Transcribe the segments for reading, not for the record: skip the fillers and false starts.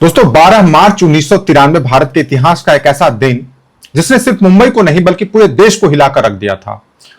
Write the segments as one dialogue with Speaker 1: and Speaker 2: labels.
Speaker 1: दोस्तों 12 मार्च 1993 भारत के इतिहास का एक ऐसा दिन जिसने सिर्फ मुंबई को नहीं बल्कि पूरे देश को हिलाकर रख दिया था।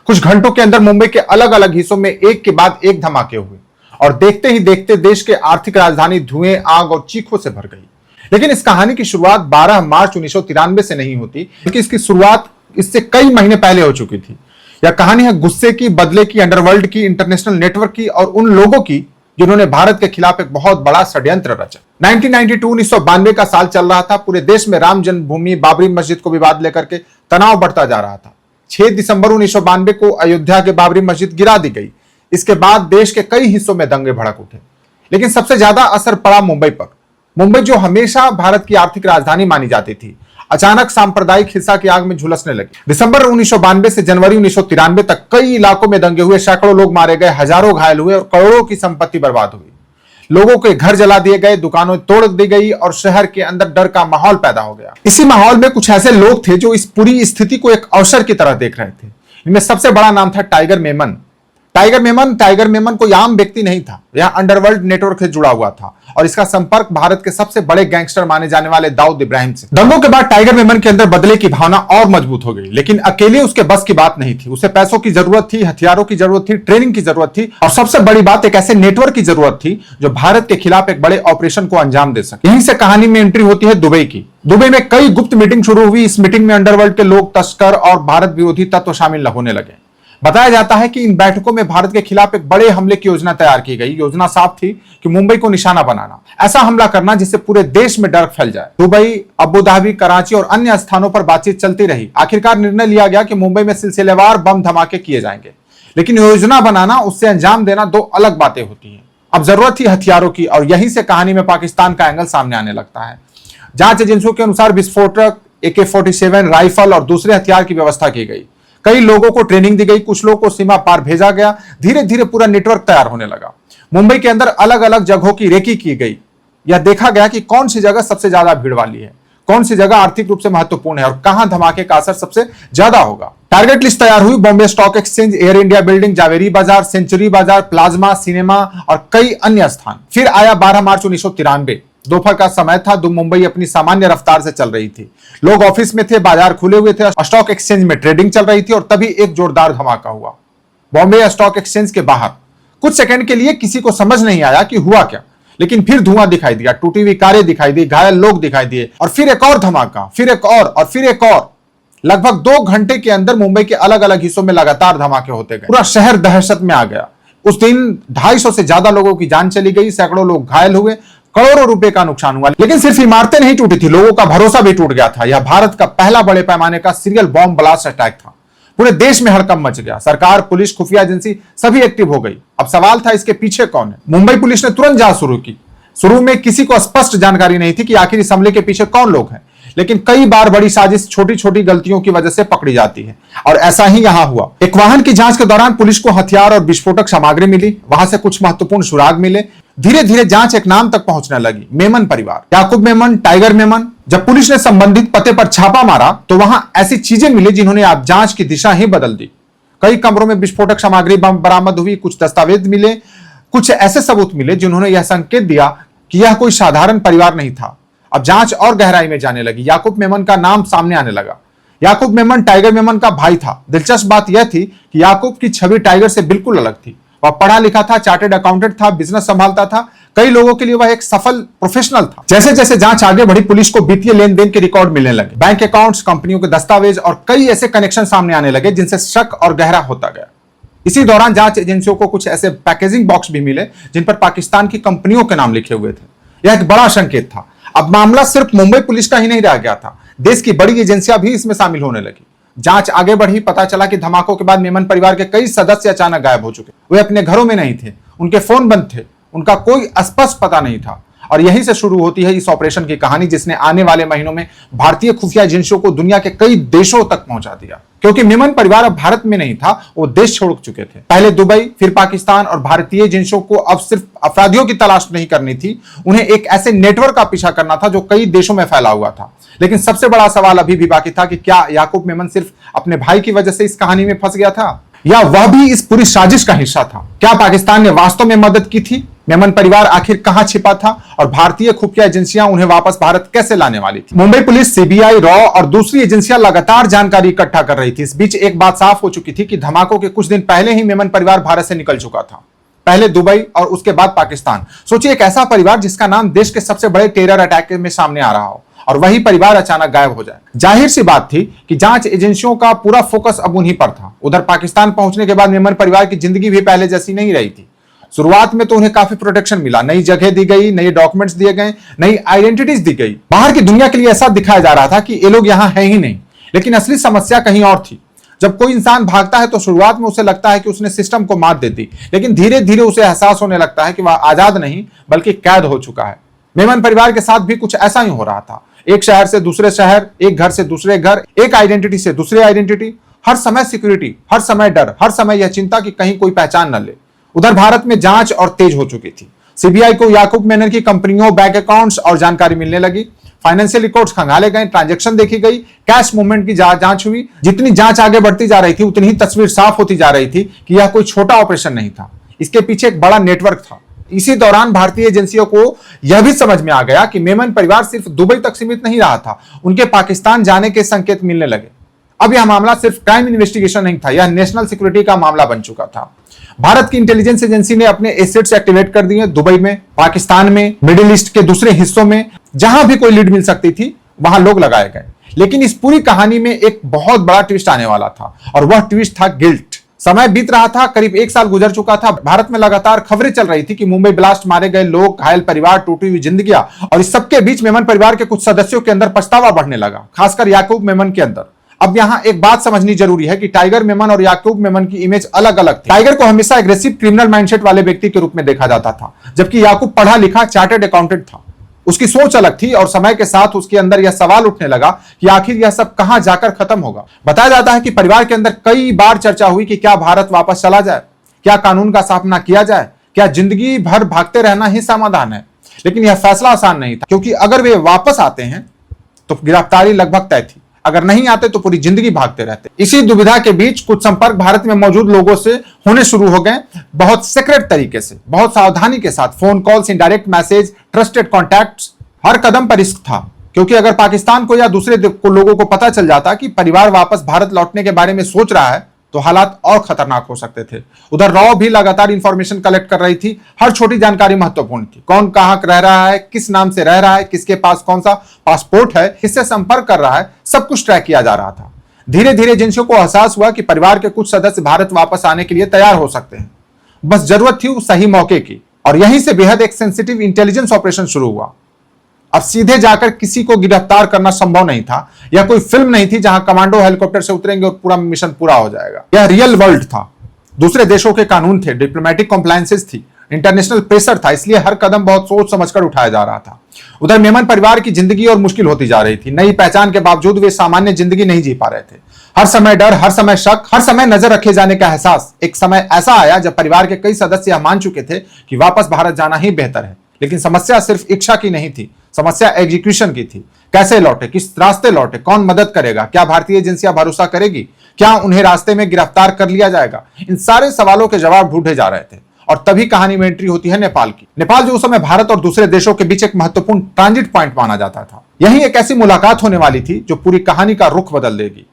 Speaker 1: कुछ घंटों के अंदर मुंबई के अलग अलग हिस्सों में एक के बाद एक धमाके हुए और देखते ही देखते देश के आर्थिक राजधानी धुएं, आग और चीखों से भर गई। लेकिन इस कहानी की शुरुआत 12 मार्च 1993 से नहीं होती, बल्कि इसकी शुरुआत इससे कई महीने पहले हो चुकी थी। यह कहानी है गुस्से की, बदले की, अंडरवर्ल्ड की, इंटरनेशनल नेटवर्क की और उन लोगों की जिन्होंने भारत के खिलाफ एक बहुत बड़ा षड्यंत्र रचा। 1992 का साल चल रहा था। पूरे देश में राम जन्मभूमि, बाबरी मस्जिद को विवाद लेकर के तनाव बढ़ता जा रहा था। 6 दिसंबर 1992 को अयोध्या के बाबरी मस्जिद गिरा दी गई। इसके बाद देश के कई हिस्सों में दंगे भड़क उठे, लेकिन सबसे ज्यादा असर पड़ा मुंबई पर। मुंबई जो हमेशा भारत की आर्थिक राजधानी मानी जाती थी, अचानक सांप्रदायिक हिंसा की आग में झुलसने लगी। दिसंबर 1992 से जनवरी 1993 तक कई इलाकों में दंगे हुए, सैकड़ों लोग मारे गए, हजारों घायल हुए और करोड़ों की संपत्ति बर्बाद हुई। लोगों के घर जला दिए गए, दुकानें तोड़ दी गई और शहर के अंदर डर का माहौल पैदा हो गया। इसी माहौल में कुछ ऐसे लोग थे जो इस पूरी स्थिति को एक अवसर की तरह देख रहे थे। इनमें सबसे बड़ा नाम था टाइगर मेमन। टाइगर मेमन कोई आम व्यक्ति नहीं था। यह अंडरवर्ल्ड नेटवर्क से जुड़ा हुआ था और इसका संपर्क भारत के सबसे बड़े गैंगस्टर माने जाने वाले दाऊद इब्राहिम से। दंगों के बाद टाइगर मेमन के अंदर बदले की भावना और मजबूत हो गई, लेकिन अकेले उसके बस की बात नहीं थी। उसे पैसों की जरूरत थी, हथियारों की जरूरत थी, ट्रेनिंग की जरूरत थी और सबसे बड़ी बात, एक ऐसे नेटवर्क की जरूरत थी जो भारत के खिलाफ एक बड़े ऑपरेशन को अंजाम दे सके। यहीं से कहानी में एंट्री होती है दुबई की। दुबई में कई गुप्त मीटिंग शुरू हुई। इस मीटिंग में अंडरवर्ल्ड के लोग, तस्कर और भारत विरोधी तत्व शामिल होने लगे। बताया जाता है कि इन बैठकों में भारत के खिलाफ एक बड़े हमले की योजना तैयार की गई। योजना साफ थी कि मुंबई को निशाना बनाना, ऐसा हमला करना जिससे पूरे देश में डर फैल जाए। दुबई, अबू धाबी, कराची और अन्य स्थानों पर बातचीत चलती रही। आखिरकार निर्णय लिया गया कि मुंबई में सिलसिलेवार बम धमाके किए जाएंगे, लेकिन योजना बनाना, उससे अंजाम देना दो अलग बातें होती हैं। अब जरूरत थी हथियारों की और यहीं से कहानी में पाकिस्तान का एंगल सामने आने लगता है। जांच एजेंसियों के अनुसार विस्फोटक, AK-47 राइफल और दूसरे हथियार की व्यवस्था की गई। कई लोगों को ट्रेनिंग दी गई, कुछ लोगों को सीमा पार भेजा गया। धीरे धीरे पूरा नेटवर्क तैयार होने लगा। मुंबई के अंदर अलग अलग जगहों की रेकी की गई। यह देखा गया कि कौन सी जगह सबसे ज्यादा भीड़ वाली है, कौन सी जगह आर्थिक रूप से महत्वपूर्ण है और कहां धमाके का असर सबसे ज्यादा होगा। टारगेट लिस्ट तैयार हुई। Bombay stock exchange, Air India building, Zaveri Bazaar, Century बाजार, प्लाज्मा, सिनेमा और कई अन्य स्थान। फिर आया 12 मार्च 1993। दोपहर का समय था। मुंबई अपनी सामान्य रफ्तार से चल रही थी। लोग ऑफिस में थे, बाजार खुले हुए थे, स्टॉक एक्सचेंज में ट्रेडिंग चल रही थी और तभी एक जोरदार धमाका हुआ बॉम्बे स्टॉक एक्सचेंज के बाहर। कुछ सेकंड के लिए किसी को समझ नहीं आया कि हुआ क्या, लेकिन फिर धुआं दिखाई दिया, टूटी हुई कारें दिखाई दी, घायल लोग दिखाई दिए और फिर एक और धमाका, फिर एक और फिर एक और। लगभग 2 घंटे के अंदर मुंबई के अलग अलग हिस्सों में लगातार धमाके होते गए। पूरा शहर दहशत में आ गया। उस दिन 250 से ज्यादा लोगों की जान चली गई, सैकड़ों लोग घायल हुए, करोड़ों रुपए का नुकसान हुआ। लेकिन सिर्फ इमारतें नहीं टूटी थी, लोगों का भरोसा भी टूट गया था। यह भारत का पहला बड़े पैमाने का सीरियल बॉम्ब ब्लास्ट अटैक था। पूरे देश में हड़कंप मच गया। सरकार, पुलिस, खुफिया एजेंसी सभी एक्टिव हो गई। अब सवाल था, इसके पीछे कौन है। मुंबई पुलिस ने तुरंत जांच शुरू की। शुरू में किसी को स्पष्ट जानकारी नहीं थी कि आखिर इस हमले के पीछे कौन लोग हैं, लेकिन कई बार बड़ी साजिश छोटी छोटी गलतियों की वजह से पकड़ी जाती है और ऐसा ही यहां हुआ। एक वाहन की जांच के दौरान पुलिस को हथियार और विस्फोटक सामग्री मिली। वहां से कुछ महत्वपूर्ण सुराग मिले। धीरे धीरे जांच एक नाम तक पहुंचने लगी, मेमन परिवार, याकूब मेमन, टाइगर मेमन। जब पुलिस ने संबंधित पते पर छापा मारा तो वहां ऐसी चीजें मिली जिन्होंने आप जांच की दिशा ही बदल दी। कई कमरों में विस्फोटक सामग्री बरामद हुई। कुछ दस्तावेज मिले, कुछ ऐसे सबूत मिले जिन्होंने यह संकेत दिया कि यह कोई साधारण परिवार नहीं था। अब जांच और गहराई में जाने लगी। याकूब मेमन का नाम सामने आने लगा। याकूब मेमन टाइगर मेमन का भाई था। दिलचस्प बात यह थी कि याकूब की छवि टाइगर से बिल्कुल अलग थी। वह पढ़ा लिखा था, चार्टेड अकाउंटेंट था, बिजनेस संभालता था। कई लोगों के लिए वह एक सफल प्रोफेशनल था। जैसे जैसे जांच आगे बढ़ी, पुलिस को वित्तीय लेन देन के रिकॉर्ड मिलने लगे, बैंक अकाउंट्स, कंपनियों के दस्तावेज और कई ऐसे कनेक्शन सामने आने लगे जिनसे शक और गहरा होता गया। इसी दौरान जांच एजेंसियों को कुछ ऐसे पैकेजिंग बॉक्स भी मिले जिन पर पाकिस्तान की कंपनियों के नाम लिखे हुए थे। यह एक बड़ा संकेत था। अब मामला सिर्फ मुंबई पुलिस का ही नहीं रह गया था, देश की बड़ी एजेंसियां भी इसमें शामिल होने लगी। जांच आगे बढ़ी। पता चला कि धमाकों के बाद मेमन परिवार के कई सदस्य अचानक गायब हो चुके। वे अपने घरों में नहीं थे, उनके फोन बंद थे, उनका कोई स्पष्ट पता नहीं था। और यहीं से शुरू होती है इस ऑपरेशन की कहानी, जिसने आने वाले महीनों में भारतीय खुफिया एजेंसियों को दुनिया के कई देशों तक पहुंचा दिया। क्योंकि मेमन परिवार अब भारत में नहीं था, वो देश छोड़ चुके थे। पहले दुबई, फिर पाकिस्तान और भारतीय एजेंसियों को अब सिर्फ अपराधियों की तलाश नहीं करनी थी, उन्हें एक ऐसे नेटवर्क का पीछा करना था जो कई देशों में फैला हुआ था। लेकिन सबसे बड़ा सवाल अभी भी बाकी था कि क्या याकूब मेमन सिर्फ अपने भाई की वजह से इस कहानी में फंस गया था, या वह भी इस पूरी साजिश का हिस्सा था? क्या पाकिस्तान ने वास्तव में मदद की थी मेमन परिवार आखिर कहां छिपा था और भारतीय खुफिया एजेंसियां उन्हें वापस भारत कैसे लाने वाली थी। मुंबई पुलिस, सीबीआई, रॉ और दूसरी एजेंसियां लगातार जानकारी इकट्ठा कर रही थी। इस बीच एक बात साफ हो चुकी थी कि धमाकों के कुछ दिन पहले ही मेमन परिवार भारत से निकल चुका था, पहले दुबई और उसके बाद पाकिस्तान। सोचिए, एक ऐसा परिवार जिसका नाम देश के सबसे बड़े टेरर अटैक में सामने आ रहा हो और वही परिवार अचानक गायब हो जाए। जाहिर सी बात थी कि जांच एजेंसियों का पूरा फोकस अब उन्हीं पर था। उधर पाकिस्तान पहुंचने के बाद मेमन परिवार की जिंदगी भी पहले जैसी नहीं रही थी। शुरुआत में तो उन्हें काफी प्रोटेक्शन मिला, नई जगह दी गई, नए डॉक्यूमेंट्स दिए गए, नई आइडेंटिटीज दी गई। बाहर की दुनिया के लिए ऐसा दिखाया जा रहा था कि ये लोग यहां हैं ही नहीं। लेकिन असली समस्या कहीं और थी। जब कोई इंसान भागता है तो शुरुआत में उसे लगता है कि उसने सिस्टम को मात दे दी, लेकिन धीरे धीरे उसे एहसास होने लगता है कि वह आजाद नहीं बल्कि कैद हो चुका है। मेमन परिवार के साथ भी कुछ ऐसा ही हो रहा था। एक शहर से दूसरे शहर, एक घर से दूसरे घर, एक आइडेंटिटी से दूसरी आइडेंटिटी, हर समय सिक्योरिटी, हर समय डर, हर समय यह चिंता कि कहीं कोई पहचान न ले। उधर भारत में जांच और तेज हो चुकी थी। सीबीआई को याकूब मेनन की कंपनियों, बैंक अकाउंट्स और जानकारी मिलने लगी। फाइनेंशियल रिकॉर्ड्स खंगाले गए, ट्रांजैक्शन देखी गई, कैश मूवमेंट की जांच हुई। जितनी जांच आगे बढ़ती जा रही थी उतनी ही तस्वीर साफ होती जा रही थी कि यह कोई छोटा ऑपरेशन नहीं था, इसके पीछे एक बड़ा नेटवर्क था। इसी दौरान भारतीय एजेंसियों को यह भी समझ में आ गया कि मेमन परिवार सिर्फ दुबई तक सीमित नहीं रहा था, उनके पाकिस्तान जाने के संकेत मिलने लगे। अब यह मामला सिर्फ क्राइम इन्वेस्टिगेशन नहीं था, यह नेशनल सिक्योरिटी का मामला बन चुका था। भारत की इंटेलिजेंस एजेंसी ने अपने एसेट्स एक्टिवेट कर दिए दुबई में, पाकिस्तान में, मिडिल ईस्ट के दूसरे हिस्सों में। जहां भी कोई लीड मिल सकती थी वहां लोग लगाए गए। लेकिन इस पूरी कहानी में एक बहुत बड़ा ट्विस्ट आने वाला था और वह ट्विस्ट था गिल्ट। समय बीत रहा था, करीब एक साल गुजर चुका था। भारत में लगातार खबरें चल रही थी कि मुंबई ब्लास्ट, मारे गए लोग, घायल परिवार, टूटी हुई जिंदगियां, और इस सबके बीच मेमन परिवार के कुछ सदस्यों के अंदर पछतावा बढ़ने लगा, खासकर याकूब मेमन के अंदर। अब यहां एक बात समझनी जरूरी है कि टाइगर मेमन और याकूब मेमन की इमेज अलग अलग थी। टाइगर को हमेशा एग्रेसिव क्रिमिनल माइंडसेट वाले व्यक्ति के रूप में देखा जाता था, जबकि याकूब पढ़ा लिखा चार्टर्ड अकाउंटेंट था। उसकी सोच अलग थी और समय के साथ उसके अंदर यह सवाल उठने लगा कि आखिर यह सब कहां जाकर खत्म होगा। बताया जाता है कि परिवार के अंदर कई बार चर्चा हुई कि क्या भारत वापस चला जाए, क्या कानून का सामना किया जाए, क्या जिंदगी भर भागते रहना ही समाधान है। लेकिन यह फैसला आसान नहीं था, क्योंकि अगर वे वापस आते हैं तो गिरफ्तारी लगभग तय थी, अगर नहीं आते तो पूरी जिंदगी भागते रहते। इसी दुविधा के बीच कुछ संपर्क भारत में मौजूद लोगों से होने शुरू हो गए, बहुत सीक्रेट तरीके से, बहुत सावधानी के साथ। Phone calls, indirect message, trusted contacts, हर कदम पर रिस्क था। क्योंकि अगर पाकिस्तान को या दूसरे लोगों को पता चल जाता कि परिवार वापस भारत लौटने के बारे में सोच रहा है तो हालात और खतरनाक हो सकते थे। उधर रॉ भी लगातार इंफॉर्मेशन कलेक्ट कर रही थी, हर छोटी जानकारी महत्वपूर्ण थी। कौन कहां रह रहा है, किस नाम से रह रहा है, किसके पास कौन सा पासपोर्ट है, किससे संपर्क कर रहा है, सब कुछ ट्रैक किया जा रहा था। धीरे धीरे एजेंसियों को एहसास हुआ कि परिवार के कुछ सदस्य भारत वापस आने के लिए तैयार हो सकते हैं, बस जरूरत थी उस सही मौके की। और यहीं से बेहद एक सेंसिटिव इंटेलिजेंस ऑपरेशन शुरू हुआ। अब सीधे जाकर किसी को गिरफ्तार करना संभव नहीं था। यह कोई फिल्म नहीं थी जहां कमांडो हेलीकॉप्टर से उतरेंगे और पूरा मिशन पूरा हो जाएगा। यह रियल वर्ल्ड था। दूसरे देशों के कानून थे, डिप्लोमेटिक कॉम्प्लायंसेस थी, इंटरनेशनल प्रेशर था, इसलिए हर कदम बहुत सोच समझकर उठाया जा रहा था। उधर मेमन परिवार की जिंदगी और मुश्किल होती जा रही थी। नई पहचान के बावजूद वे सामान्य जिंदगी नहीं जी पा रहे थे। हर समय डर, हर समय शक, हर समय नजर रखे जाने का एहसास। एक समय ऐसा आया जब परिवार के कई सदस्य यह मान चुके थे कि वापस भारत जाना ही बेहतर है। लेकिन समस्या सिर्फ इच्छा की नहीं थी, समस्या एग्जीक्यूशन की थी। कैसे लौटे, किस रास्ते लौटे, कौन मदद करेगा, क्या भारतीय एजेंसियां भरोसा करेगी, क्या उन्हें रास्ते में गिरफ्तार कर लिया जाएगा। इन सारे सवालों के जवाब ढूंढे जा रहे थे। और तभी कहानी में एंट्री होती है नेपाल की। नेपाल जो उस समय भारत और दूसरे देशों के बीच एक महत्वपूर्ण ट्रांजिट पॉइंट माना जाता था। यही एक ऐसी मुलाकात होने वाली थी जो पूरी कहानी का रुख बदल देगी।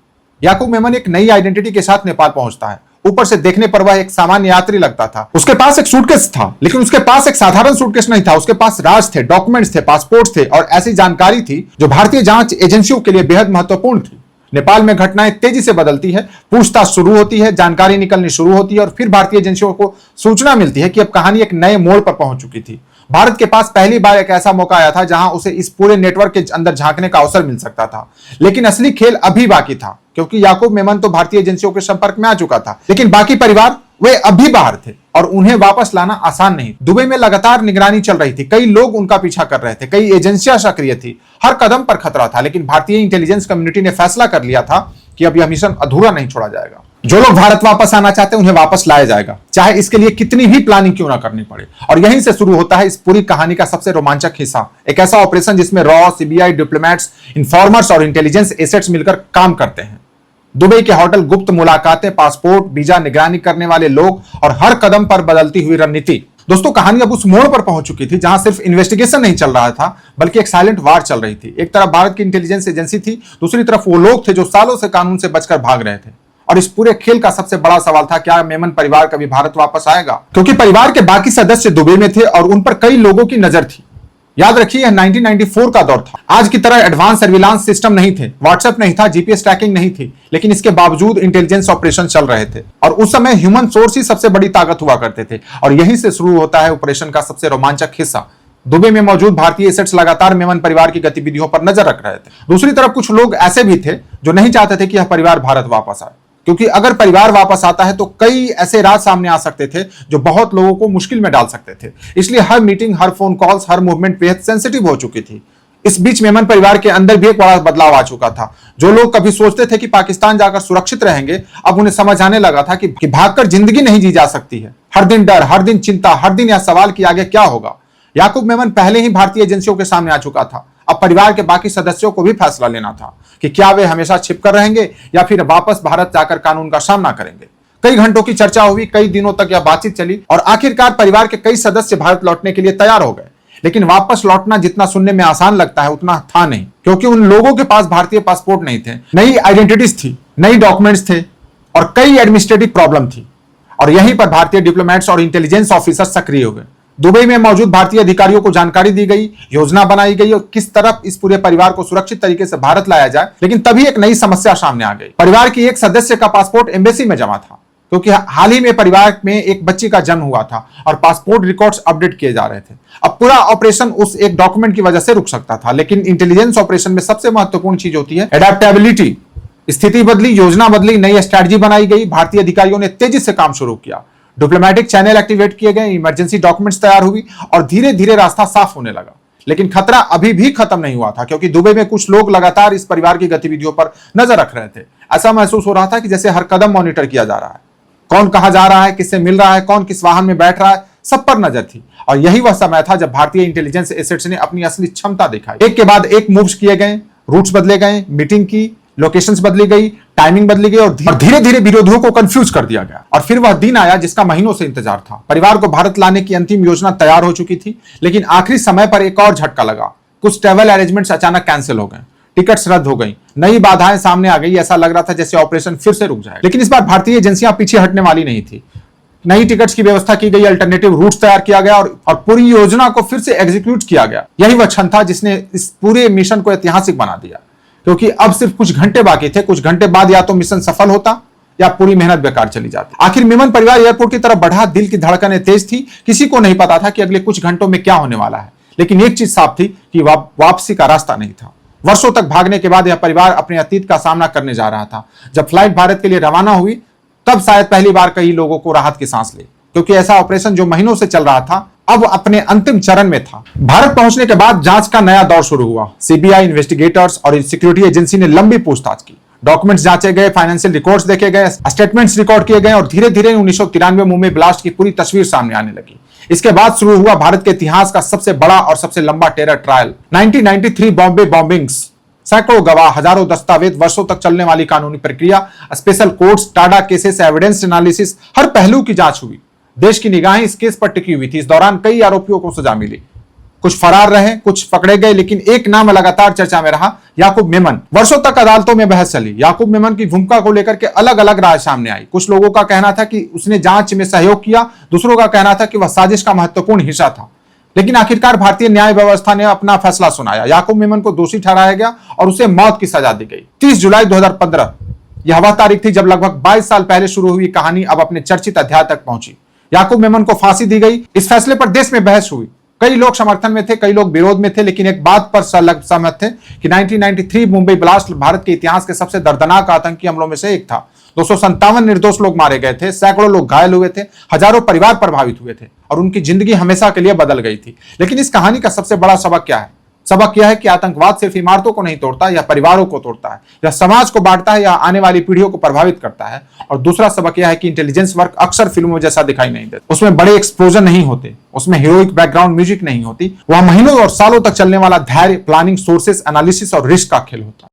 Speaker 1: याकूब मेमन एक नई आइडेंटिटी के साथ नेपाल पहुंचता है। ऊपर से देखने पर वह एक सामान्य यात्री लगता था। उसके पास एक सूटकेस था, लेकिन उसके पास एक साधारण सूटकेस नहीं था। उसके पास राज थे, डॉक्यूमेंट्स थे, पासपोर्ट थे और ऐसी जानकारी थी जो भारतीय जांच एजेंसियों के लिए बेहद महत्वपूर्ण थी। नेपाल में घटनाएं तेजी से बदलती है, पूछताछ शुरू होती है, जानकारी निकलनी शुरू होती है और फिर भारतीय एजेंसियों को सूचना मिलती है कि अब कहानी एक नए मोड़ पर पहुंच चुकी थी। भारत के पास पहली बार एक ऐसा मौका आया था जहां उसे इस पूरे नेटवर्क के अंदर झांकने का अवसर मिल सकता था। लेकिन असली खेल अभी बाकी था, क्योंकि याकूब मेमन तो भारतीय एजेंसियों के संपर्क में आ चुका था, लेकिन बाकी परिवार वे अभी बाहर थे और उन्हें वापस लाना आसान नहीं। दुबई में लगातार निगरानी चल रही थी, कई लोग उनका पीछा कर रहे थे, कई एजेंसियां सक्रिय थी, हर कदम पर खतरा था। लेकिन भारतीय इंटेलिजेंस कम्युनिटी ने फैसला कर लिया था कि अब यह मिशन अधूरा नहीं छोड़ा जाएगा। जो लोग भारत वापस आना चाहते हैं उन्हें वापस लाया जाएगा, चाहे इसके लिए कितनी भी प्लानिंग क्यों ना करनी पड़े। और यहीं से शुरू होता है इस पूरी कहानी का सबसे रोमांचक हिस्सा, एक ऐसा ऑपरेशन जिसमें रॉ, सीबीआई, डिप्लोमेट्स, इन्फॉर्मर्स और इंटेलिजेंस एसेट्स मिलकर काम करते हैं। दुबई के होटल, गुप्त मुलाकातें, पासपोर्ट, वीजा, निगरानी करने वाले लोग और हर कदम पर बदलती हुई रणनीति। दोस्तों कहानी अब उस मोड़ पर पहुंच चुकी थी जहां सिर्फ इन्वेस्टिगेशन नहीं चल रहा था बल्कि एक साइलेंट वार चल रही थी। एक तरफ भारत की इंटेलिजेंस एजेंसी थी, दूसरी तरफ वो लोग थे जो सालों से कानून से बचकर भाग रहे थे। और इस पूरे खेल का सबसे बड़ा सवाल था, क्या मेमन परिवार कभी भारत वापस आएगा? क्योंकि परिवार के बाकी सदस्य दुबई में थे और उन पर कई लोगों की नजर थी। याद रखिए यह 1994 का दौर था। आज की तरह एडवांस सर्विलांस सिस्टम नहीं थे, व्हाट्सएप नहीं था, जीपीएस ट्रैकिंग नहीं थी, लेकिन इसके बावजूद इंटेलिजेंस ऑपरेशन चल रहे थे। और उस समय ह्यूमन सोर्स ही सबसे बड़ी ताकत हुआ करते थे और यहीं से शुरू होता है ऑपरेशन का सबसे रोमांचक हिस्सा। दुबई में मौजूद भारतीय एसेट्स लगातार मेमन परिवार की गतिविधियों पर नजर रख रहे थे। दूसरी तरफ कुछ लोग ऐसे भी थे जो नहीं चाहते थे कि यह परिवार भारत वापस आए, क्योंकि अगर परिवार वापस आता है तो कई ऐसे राज सामने आ सकते थे जो बहुत लोगों को मुश्किल में डाल सकते थे। इसलिए हर मीटिंग, हर फोन कॉल्स, हर मूवमेंट बेहद सेंसिटिव हो चुकी थी। इस बीच मेमन परिवार के अंदर भी एक बड़ा बदलाव आ चुका था। जो लोग कभी सोचते थे कि पाकिस्तान जाकर सुरक्षित रहेंगे, अब उन्हें समझ आने लगा था कि भागकर जिंदगी नहीं जी जा सकती है। हर दिन डर, हर दिन चिंता, हर दिन यह सवाल कि आगे क्या होगा। याकूब मेमन पहले ही भारतीय एजेंसियों के सामने आ चुका था। अब परिवार के बाकी सदस्यों को भी फैसला लेना था कि क्या वे हमेशा छिपकर रहेंगे या फिर वापस भारत जाकर कानून का सामना करेंगे। कई घंटों की चर्चा हुई, कई दिनों तक यह बातचीत चली और आखिरकार परिवार के कई सदस्य भारत लौटने के लिए तैयार हो गए। लेकिन वापस लौटना जितना सुनने में आसान लगता है उतना था नहीं, क्योंकि उन लोगों के पास भारतीय पासपोर्ट नहीं थे, नई आइडेंटिटीज थी, नई डॉक्यूमेंट्स थे और कई एडमिनिस्ट्रेटिव प्रॉब्लम थी। और यहीं पर भारतीय डिप्लोमेट्स और इंटेलिजेंस ऑफिसर सक्रिय हुए। दुबई में मौजूद भारतीय अधिकारियों को जानकारी दी गई, योजना बनाई गई और किस तरह इस पूरे परिवार को सुरक्षित तरीके से भारत लाया जाए। लेकिन तभी एक नई समस्या सामने आ गई। परिवार की एक सदस्य का पासपोर्ट एम्बेसी में जमा था, क्योंकि हाल ही में परिवार में एक बच्ची का जन्म हुआ था और पासपोर्ट रिकॉर्ड्स अपडेट किए जा रहे थे। अब पूरा ऑपरेशन उस एक डॉक्यूमेंट की वजह से रुक सकता था। लेकिन इंटेलिजेंस ऑपरेशन में सबसे महत्वपूर्ण चीज होती है एडेप्टेबिलिटी। स्थिति बदली, योजना बदली, नई स्ट्रैटेजी बनाई गई। भारतीय अधिकारियों ने तेजी से काम शुरू किया, डिप्लोमेटिक चैनल एक्टिवेट किए गए, इमरजेंसी डॉक्यूमेंट्स तैयार हुई और धीरे धीरे रास्ता साफ होने लगा। लेकिन खतरा अभी भी खत्म नहीं हुआ था, क्योंकि दुबई में कुछ लोग लगातार इस परिवार की गतिविधियों पर नजर रख रहे थे। ऐसा महसूस हो रहा था कि जैसे हर कदम मॉनिटर किया जा रहा है। कौन कहां जा रहा है, किससे मिल रहा है, कौन किस वाहन में बैठ रहा है, सब पर नजर थी। और यही वह समय था जब भारतीय इंटेलिजेंस एसेट्स ने अपनी असली क्षमता दिखाई। एक के बाद एक मूव्स किए गए, रूट्स बदले गए, मीटिंग की लोकेशंस बदली गई, टाइमिंग बदली गई और धीरे धीरे विरोधियों को कंफ्यूज कर दिया गया। और फिर वह दिन आया जिसका महीनों से इंतजार था। परिवार को भारत लाने की अंतिम योजना तैयार हो चुकी थी, लेकिन आखिरी समय पर एक और झटका लगा। कुछ ट्रैवल अरेंजमेंट्स अचानक कैंसिल हो गए, टिकट्स रद्द हो गई, नई बाधाएं सामने आ गई। ऐसा लग रहा था जैसे ऑपरेशन फिर से रुक जाए। लेकिन इस बार भारतीय एजेंसियां पीछे हटने वाली नहीं थी। नई टिकट्स की व्यवस्था की गई, अल्टरनेटिव रूट्स तैयार किया गया और पूरी योजना को फिर से एग्जीक्यूट किया गया। यही वह क्षण था जिसने इस पूरे मिशन को ऐतिहासिक बना दिया, क्योंकि अब सिर्फ कुछ घंटे बाकी थे। कुछ घंटे बाद या तो मिशन सफल होता या पूरी मेहनत बेकार चली जाती। आखिर मेमन परिवार एयरपोर्ट की तरफ बढ़ा, दिल की धड़कनें तेज थी। किसी को नहीं पता था कि अगले कुछ घंटों में क्या होने वाला है, लेकिन एक चीज साफ थी कि वापसी का रास्ता नहीं था। वर्षों तक भागने के बाद यह परिवार अपने अतीत का सामना करने जा रहा था। जब फ्लाइट भारत के लिए रवाना हुई, तब शायद पहली बार कई लोगों को राहत की सांस ली, क्योंकि ऐसा ऑपरेशन जो महीनों से चल रहा था अब अपने अंतिम चरण में था। भारत पहुंचने के बाद जांच का नया दौर शुरू हुआ। सीबीआई, इन्वेस्टिगेटर्स और सिक्योरिटी एजेंसी ने लंबी पूछताछ की। डॉक्यूमेंट्स जांचे गए, फाइनेंशियल रिकॉर्ड्स देखे गए, स्टेटमेंट्स रिकॉर्ड किए गए और धीरे धीरे 1993 मुंबई ब्लास्ट की पूरी तस्वीर सामने आने लगी। इसके बाद शुरू हुआ भारत के इतिहास का सबसे बड़ा और सबसे लंबा टेरर ट्रायल। 1993 बॉम्बे बॉम्बिंग्स, सैकड़ों गवाह, हजारों दस्तावेज, वर्षों तक चलने वाली कानूनी प्रक्रिया, special courts, TADA cases, evidence analysis, हर पहलू की जांच हुई। देश की निगाहें इस केस पर टिकी हुई थी। इस दौरान कई आरोपियों को सजा मिली, कुछ फरार रहे, कुछ पकड़े गए, लेकिन एक नाम लगातार चर्चा में रहा, याकूब मेमन। वर्षों तक अदालतों में बहस चली। याकूब मेमन की भूमिका को लेकर के अलग अलग राय सामने आई। कुछ लोगों का कहना था कि उसने जांच में सहयोग किया, दूसरों का कहना था कि वह साजिश का महत्वपूर्ण हिस्सा था। लेकिन आखिरकार भारतीय न्याय व्यवस्था ने अपना फैसला सुनाया। याकूब मेमन को दोषी ठहराया गया और उसे मौत की सजा दी गई। 30 जुलाई 2015 यह वह तारीख थी जब लगभग 22 साल पहले शुरू हुई कहानी अब अपने चर्चित अध्याय तक पहुंची। याकूब मेमन को फांसी दी गई। इस फैसले पर देश में बहस हुई। कई लोग समर्थन में थे, कई लोग विरोध में थे, लेकिन एक बात पर सहमत थे कि 1993 मुंबई ब्लास्ट भारत के इतिहास के सबसे दर्दनाक आतंकी हमलों में से एक था। 257 निर्दोष लोग मारे गए थे, सैकड़ों लोग घायल हुए थे, हजारों परिवार प्रभावित हुए थे और उनकी जिंदगी हमेशा के लिए बदल गई थी। लेकिन इस कहानी का सबसे बड़ा सबक क्या है? सबक यह है कि आतंकवाद सिर्फ इमारतों को नहीं तोड़ता, यह परिवारों को तोड़ता है, यह समाज को बांटता है, यह आने वाली पीढ़ियों को प्रभावित करता है। और दूसरा सबक यह है कि इंटेलिजेंस वर्क अक्सर फिल्मों जैसा दिखाई नहीं देता। उसमें बड़े एक्सप्लोजन नहीं होते, उसमें हीरोइक बैकग्राउंड म्यूजिक नहीं होती, वह महीनों और सालों तक चलने वाला धैर्य, प्लानिंग, सोर्सेस एनालिसिस और रिस्क का खेल होता है।